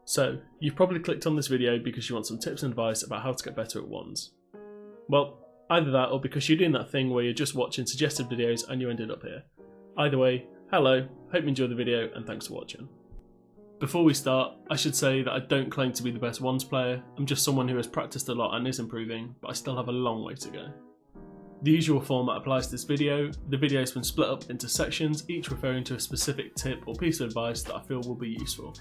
So, you've probably clicked on this video because you want some tips and advice about how to get better at wands. Well, either that or because you're doing that thing where you're just watching suggested videos and you ended up here. Either way, hello, hope you enjoyed the video and thanks for watching. Before we start, I should say that I don't claim to be the best wands player, I'm just someone who has practiced a lot and is improving, but I still have a long way to go. The usual format applies to this video. The video has been split up into sections, each referring to a specific tip or piece of advice that I feel will be useful.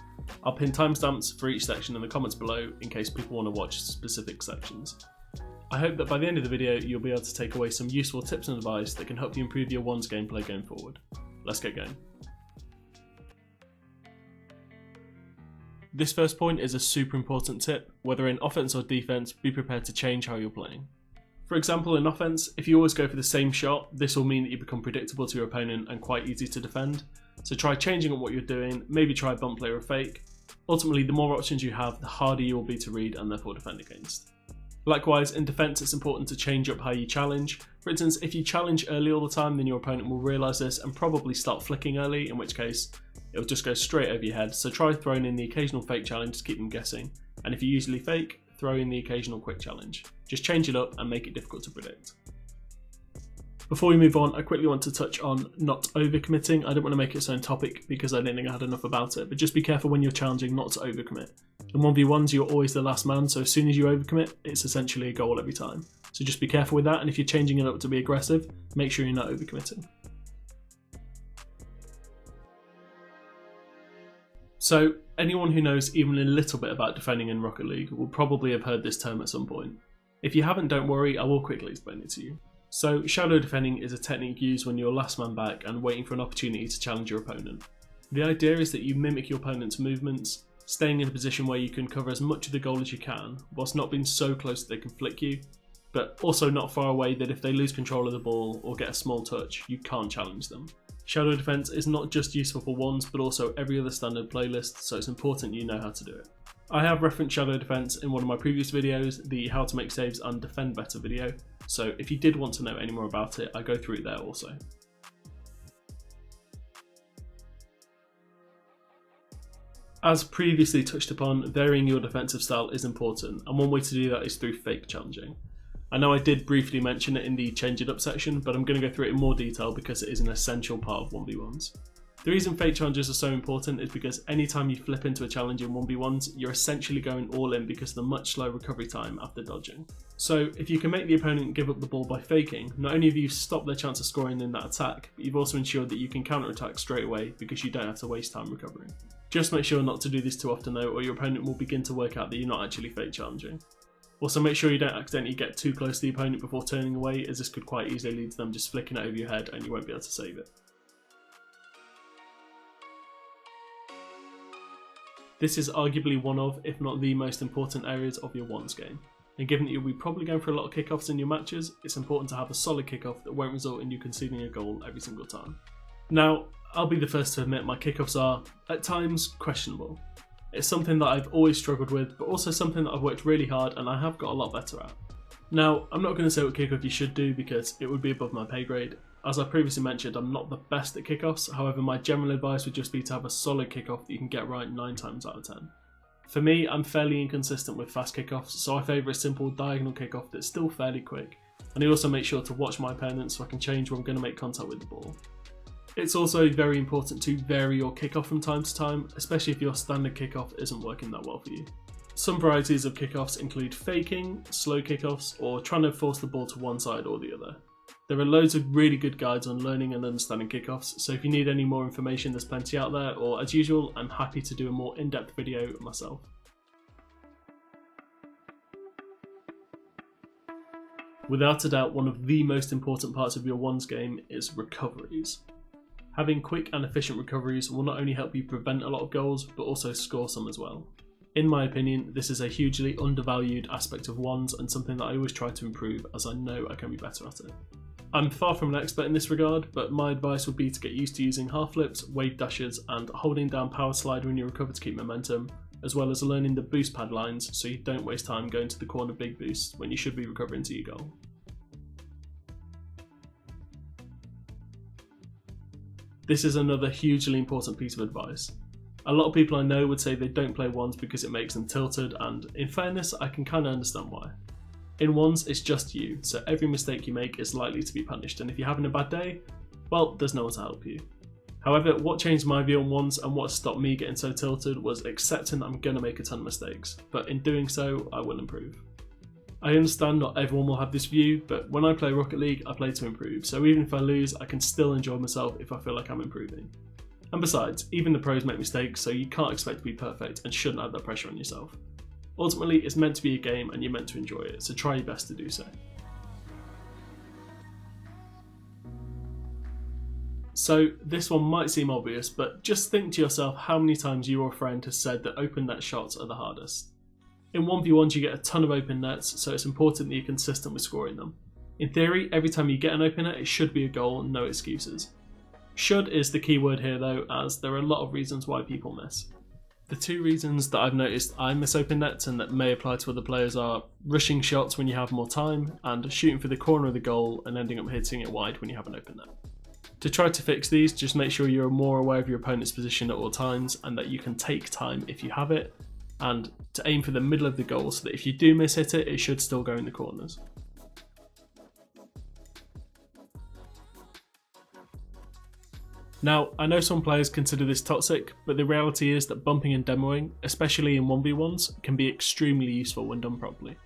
I'll pin timestamps for each section in the comments below in case people want to watch specific sections. I hope that by the end of the video you'll be able to take away some useful tips and advice that can help you improve your wands gameplay going forward. Let's get going. This first point is a super important tip. Whether in offense or defense, be prepared to change how you're playing. For example, in offense, if you always go for the same shot, this will mean that you become predictable to your opponent and quite easy to defend. So try changing up what you're doing, maybe try bump play or fake. Ultimately, the more options you have, the harder you will be to read and therefore defend against. Likewise, in defense, it's important to change up how you challenge. For instance, if you challenge early all the time, then your opponent will realise this and probably start flicking early, in which case it'll just go straight over your head. So try throwing in the occasional fake challenge to keep them guessing. And if you usually fake, throw in the occasional quick challenge. Just change it up and make it difficult to predict. Before we move on, I quickly want to touch on not overcommitting. I don't want to make it its own topic because I didn't think I had enough about it, but just be careful when you're challenging not to overcommit. In 1v1s, you're always the last man, so as soon as you overcommit, it's essentially a goal every time. So just be careful with that, and if you're changing it up to be aggressive, make sure you're not overcommitting. So, anyone who knows even a little bit about defending in Rocket League will probably have heard this term at some point. If you haven't, don't worry, I will quickly explain it to you. So, shadow defending is a technique used when you're last man back and waiting for an opportunity to challenge your opponent. The idea is that you mimic your opponent's movements, staying in a position where you can cover as much of the goal as you can, whilst not being so close that they can flick you, but also not far away that if they lose control of the ball or get a small touch, you can't challenge them. Shadow defense is not just useful for wands, but also every other standard playlist, so it's important you know how to do it. I have referenced shadow defense in one of my previous videos, the how to make saves and defend better video, so if you did want to know any more about it, I go through it there also. As previously touched upon, varying your defensive style is important, and one way to do that is through fake challenging. I know I did briefly mention it in the change it up section, but I'm going to go through it in more detail because it is an essential part of 1v1s. The reason fake challenges are so important is because anytime you flip into a challenge in 1v1s, you're essentially going all in because of the much slower recovery time after dodging. So if you can make the opponent give up the ball by faking, not only have you stopped their chance of scoring in that attack, but you've also ensured that you can counter-attack straight away because you don't have to waste time recovering. Just make sure not to do this too often though, or your opponent will begin to work out that you're not actually fake challenging. Also make sure you don't accidentally get too close to the opponent before turning away, as this could quite easily lead to them just flicking it over your head and you won't be able to save it. This is arguably one of, if not the most important areas of your wands game, and given that you'll be probably going for a lot of kickoffs in your matches, it's important to have a solid kickoff that won't result in you conceding a goal every single time. Now, I'll be the first to admit my kickoffs are, at times, questionable. It's something that I've always struggled with, but also something that I've worked really hard and I have got a lot better at. Now, I'm not going to say what kickoff you should do because it would be above my pay grade. As I previously mentioned, I'm not the best at kickoffs, however my general advice would just be to have a solid kickoff that you can get right 9 times out of 10. For me, I'm fairly inconsistent with fast kickoffs, so I favour a simple diagonal kickoff that's still fairly quick, and I also make sure to watch my opponents so I can change when I'm going to make contact with the ball. It's also very important to vary your kickoff from time to time, especially if your standard kickoff isn't working that well for you. Some varieties of kickoffs include faking, slow kickoffs, or trying to force the ball to one side or the other. There are loads of really good guides on learning and understanding kickoffs, so if you need any more information there's plenty out there, or as usual, I'm happy to do a more in-depth video myself. Without a doubt, one of the most important parts of your wands game is recoveries. Having quick and efficient recoveries will not only help you prevent a lot of goals, but also score some as well. In my opinion, this is a hugely undervalued aspect of wands and something that I always try to improve, as I know I can be better at it. I'm far from an expert in this regard, but my advice would be to get used to using half flips, wave dashes, and holding down power slide when you recover to keep momentum, as well as learning the boost pad lines so you don't waste time going to the corner big boost when you should be recovering to your goal. This is another hugely important piece of advice. A lot of people I know would say they don't play ones because it makes them tilted, and in fairness, I can kind of understand why. In ones, it's just you, so every mistake you make is likely to be punished, and if you're having a bad day, well, there's no one to help you. However, what changed my view on ones and what stopped me getting so tilted was accepting that I'm going to make a ton of mistakes, but in doing so, I will improve. I understand not everyone will have this view, but when I play Rocket League, I play to improve, so even if I lose, I can still enjoy myself if I feel like I'm improving. And besides, even the pros make mistakes, so you can't expect to be perfect and shouldn't have that pressure on yourself. Ultimately, it's meant to be a game and you're meant to enjoy it, so try your best to do so. So this one might seem obvious, but just think to yourself how many times you or a friend has said that open net shots are the hardest. In 1v1s you get a ton of open nets, so it's important that you're consistent with scoring them. In theory, every time you get an open net it should be a goal, no excuses. Should is the key word here though, as there are a lot of reasons why people miss. The two reasons that I've noticed I miss open nets and that may apply to other players are rushing shots when you have more time and shooting for the corner of the goal and ending up hitting it wide when you have an open net. To try to fix these, just make sure you're more aware of your opponent's position at all times and that you can take time if you have it, and to aim for the middle of the goal so that if you do miss hit it, it should still go in the corners. Now, I know some players consider this toxic, but the reality is that bumping and demoing, especially in 1v1s, can be extremely useful when done properly.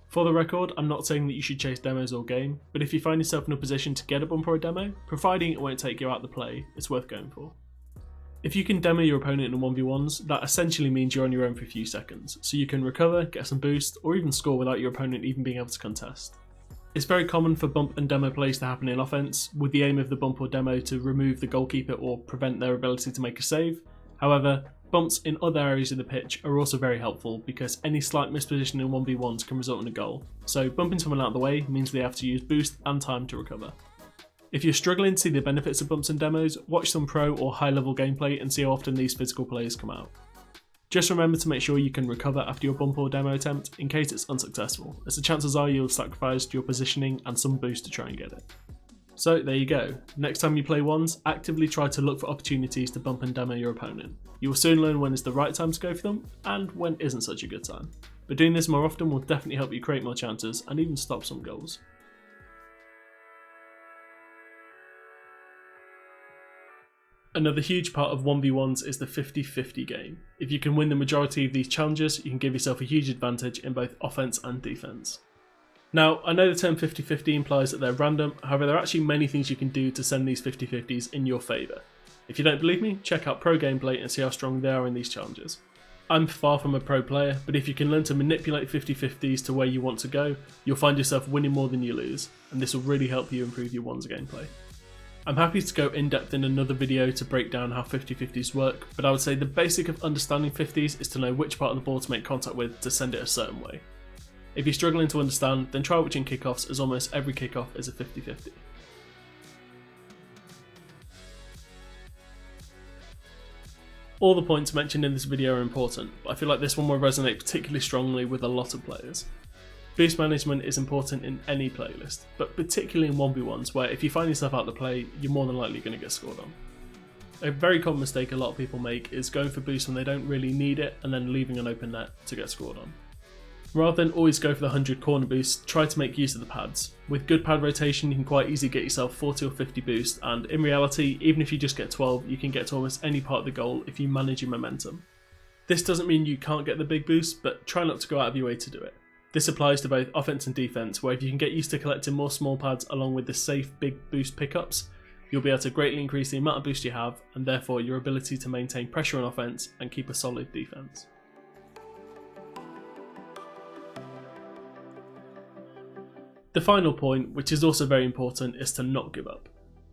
For the record, I'm not saying that you should chase demos all game, but if you find yourself in a position to get a bump or a demo, providing it won't take you out of the play, it's worth going for. If you can demo your opponent in 1v1s, that essentially means you're on your own for a few seconds, so you can recover, get some boost, or even score without your opponent even being able to contest. It's very common for bump and demo plays to happen in offense, with the aim of the bump or demo to remove the goalkeeper or prevent their ability to make a save. However, bumps in other areas of the pitch are also very helpful because any slight misposition in 1v1s can result in a goal, so bumping someone out of the way means they have to use boost and time to recover. If you're struggling to see the benefits of bumps and demos, watch some pro or high level gameplay and see how often these physical plays come out. Just remember to make sure you can recover after your bump or demo attempt in case it's unsuccessful, as the chances are you'll have sacrificed your positioning and some boost to try and get it. So there you go, next time you play ones, actively try to look for opportunities to bump and demo your opponent. You will soon learn when is the right time to go for them, and when isn't such a good time. But doing this more often will definitely help you create more chances and even stop some goals. Another huge part of 1v1s is the 50-50 game. If you can win the majority of these challenges, you can give yourself a huge advantage in both offense and defense. Now, I know the term 50-50 implies that they're random, however there are actually many things you can do to send these 50-50s in your favour. If you don't believe me, check out pro gameplay and see how strong they are in these challenges. I'm far from a pro player, but if you can learn to manipulate 50-50s to where you want to go, you'll find yourself winning more than you lose, and this will really help you improve your ones gameplay. I'm happy to go in depth in another video to break down how 50-50s work, but I would say the basic of understanding 50s is to know which part of the ball to make contact with to send it a certain way. If you're struggling to understand, then try watching kickoffs, as almost every kickoff is a 50-50. All the points mentioned in this video are important, but I feel like this one will resonate particularly strongly with a lot of players. Boost management is important in any playlist, but particularly in 1v1s where if you find yourself out of the play, you're more than likely going to get scored on. A very common mistake a lot of people make is going for boost when they don't really need it and then leaving an open net to get scored on. Rather than always go for the 100 corner boost, try to make use of the pads. With good pad rotation you can quite easily get yourself 40 or 50 boost, and in reality, even if you just get 12, you can get to almost any part of the goal if you manage your momentum. This doesn't mean you can't get the big boost, but try not to go out of your way to do it. This applies to both offense and defense, where if you can get used to collecting more small pads along with the safe big boost pickups, you'll be able to greatly increase the amount of boost you have and therefore your ability to maintain pressure on offense and keep a solid defense. The final point, which is also very important, is to not give up.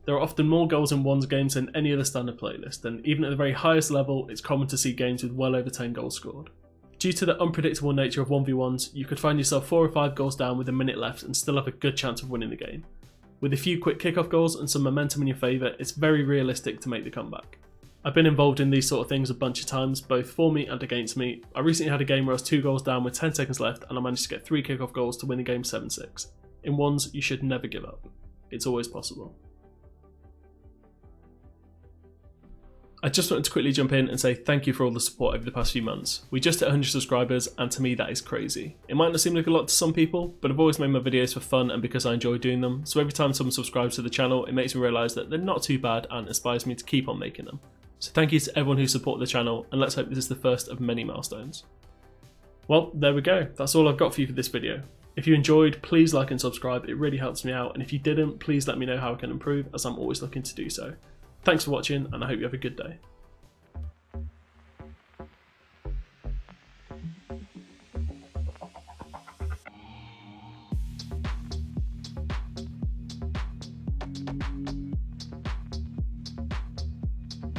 There are often more goals in ones games than any other standard playlist, and even at the very highest level, it's common to see games with well over 10 goals scored. Due to the unpredictable nature of 1v1s, you could find yourself 4 or 5 goals down with a minute left and still have a good chance of winning the game. With a few quick kickoff goals and some momentum in your favour, it's very realistic to make the comeback. I've been involved in these sort of things a bunch of times, both for me and against me. I recently had a game where I was 2 goals down with 10 seconds left and I managed to get 3 kickoff goals to win the game 7-6. In ones, you should never give up. It's always possible. I just wanted to quickly jump in and say thank you for all the support over the past few months. We just hit 100 subscribers, and to me that is crazy. It might not seem like a lot to some people, but I've always made my videos for fun and because I enjoy doing them, so every time someone subscribes to the channel it makes me realise that they're not too bad and inspires me to keep on making them. So thank you to everyone who supported the channel, and let's hope this is the first of many milestones. Well, there we go, that's all I've got for you for this video. If you enjoyed, please like and subscribe, it really helps me out, and if you didn't, please let me know how I can improve, as I'm always looking to do so. Thanks for watching, and I hope you have a good day.